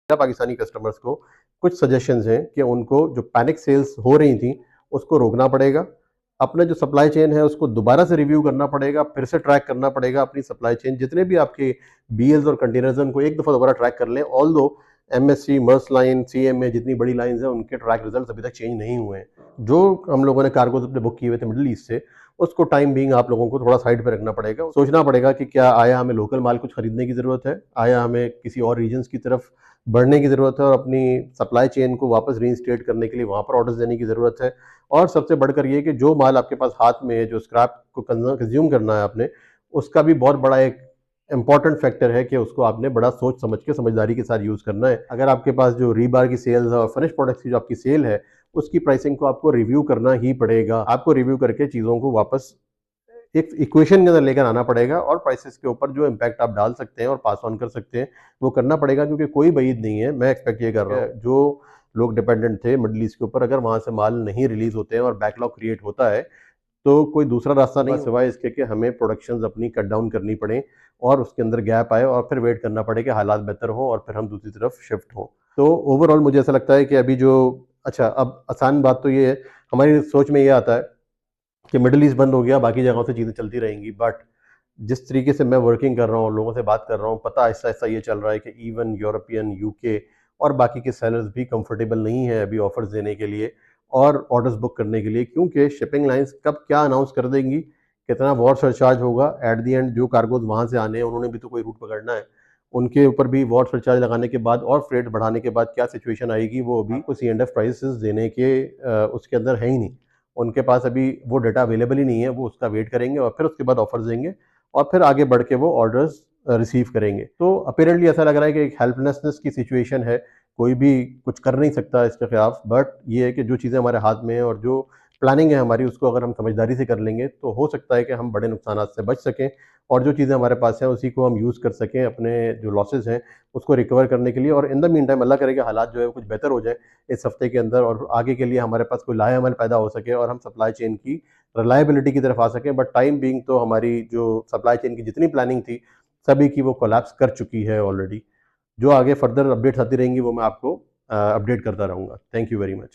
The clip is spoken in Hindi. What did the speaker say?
पाकिस्तानी कस्टमर्स को कुछ सजेशंस हैं कि उनको जो पैनिक सेल्स हो रही थी उसको रोकना पड़ेगा। अपना जो सप्लाई चेन है उसको दोबारा से रिव्यू करना पड़ेगा, फिर से ट्रैक करना पड़ेगा अपनी सप्लाई चेन। जितने भी आपके बीएल्स और कंटेनर्स हैं उनको एक दफ़ा दोबारा ट्रैक कर लें। ऑल्दो एमएससी, मर्स लाइन, सीएमए जितनी बड़ी लाइन्स हैं उनके ट्रैक रिजल्ट्स अभी तक चेंज नहीं हुए हैं। जो हम लोगों ने कार्गोज अपने बुक किए हुए थे मिडल ईस्ट से, उसको टाइम बीइंग आप लोगों को थोड़ा साइड पे रखना पड़ेगा। सोचना पड़ेगा कि क्या आया हमें लोकल माल कुछ खरीदने की ज़रूरत है, आया हमें किसी और रीजन्स की तरफ बढ़ने की ज़रूरत है और अपनी सप्लाई चेन को वापस रीइंस्टेट करने के लिए वहाँ पर ऑर्डर्स देने की ज़रूरत है। और सबसे बढ़कर ये कि जो माल आपके पास हाथ में है, जो स्क्रैप को कंज्यूम करना है आपने, उसका भी बहुत बड़ा एक इंपॉर्टेंट फैक्टर है कि उसको आपने बड़ा सोच समझ के समझदारी के साथ यूज़ करना है। अगर आपके पास जो रीबार की सेल्स है और फिनिश प्रोडक्ट्स की जो आपकी सेल है, उसकी प्राइसिंग को आपको रिव्यू करना ही पड़ेगा। आपको रिव्यू करके चीज़ों को वापस एक इक्वेशन के अंदर लेकर आना पड़ेगा और प्राइसेस के ऊपर जो इम्पैक्ट आप डाल सकते हैं और पास ऑन कर सकते हैं वो करना पड़ेगा, क्योंकि कोई बईद नहीं है। मैं एक्सपेक्ट ये कर रहा हूँ जो लोग डिपेंडेंट थे मिडल ईस्ट के ऊपर, अगर वहाँ से माल नहीं रिलीज होते हैं और बैकलॉग क्रिएट होता है तो कोई दूसरा रास्ता नहीं सिवाय इसके कि हमें प्रोडक्शंस अपनी कट डाउन करनी पड़े और उसके अंदर गैप आए और फिर वेट करना पड़े कि हालात बेहतर हो और फिर हम दूसरी तरफ शिफ्ट हों। तो ओवरऑल मुझे ऐसा लगता है कि अभी जो अच्छा, अब आसान बात तो ये है, हमारी सोच में ये आता है कि मिडल ईस्ट बंद हो गया, बाकी जगहों से चीज़ें चलती रहेंगी। बट जिस तरीके से मैं वर्किंग कर रहा हूँ, लोगों से बात कर रहा हूँ, पता ऐसा ऐसा ये चल रहा है कि इवन यूरोपियन, यूके और बाकी के सेलर्स भी कंफर्टेबल नहीं है अभी ऑफर्स देने के लिए और ऑर्डर्स बुक करने के लिए, क्योंकि शिपिंग लाइंस कब क्या अनाउंस कर देंगी, कितना वॉर सरचार्ज होगा। एट दी एंड जो कार्गोज वहाँ से आने हैं उन्होंने भी तो कोई रूट पकड़ना है, उनके ऊपर भी वॉर सरचार्ज लगाने के बाद और फ्रेट बढ़ाने के बाद क्या सिचुएशन आएगी, वो अभी कुछ सी एंड एफ प्राइसेस देने के उसके अंदर है ही नहीं। उनके पास अभी वो डाटा अवेलेबल ही नहीं है, वो उसका वेट करेंगे और फिर उसके बाद ऑफर्स देंगे और फिर आगे बढ़ के वो ऑर्डर्स रिसीव करेंगे। तो अपेरेंटली ऐसा लग रहा है कि एक हेल्पलेसनेस की सिचुएशन है, कोई भी कुछ कर नहीं सकता इसके खिलाफ। बट ये है कि जो चीज़ें हमारे हाथ में है और जो प्लानिंग है हमारी, उसको अगर हम समझदारी से कर लेंगे तो हो सकता है कि हम बड़े नुकसान से बच सकें और जो चीज़ें हमारे पास हैं उसी को हम यूज़ कर सकें अपने जो लॉसेज हैं उसको रिकवर करने के लिए। और इन द मीन टाइम अल्लाह करे कि हालात जो है कुछ बेहतर हो जाए इस हफ्ते के अंदर और आगे के लिए हमारे पास कोई लाएअमल पैदा हो सके और हम सप्लाई चेन की रिलायबिलिटी की तरफ आ सकें। बट टाइम बीइंग तो हमारी जो सप्लाई चेन की जितनी प्लानिंग थी सभी की वो कोलैप्स कर चुकी है ऑलरेडी। जो आगे फर्दर अपडेट्स आती रहेंगी वो मैं आपको अपडेट करता रहूँगा। Thank you very much.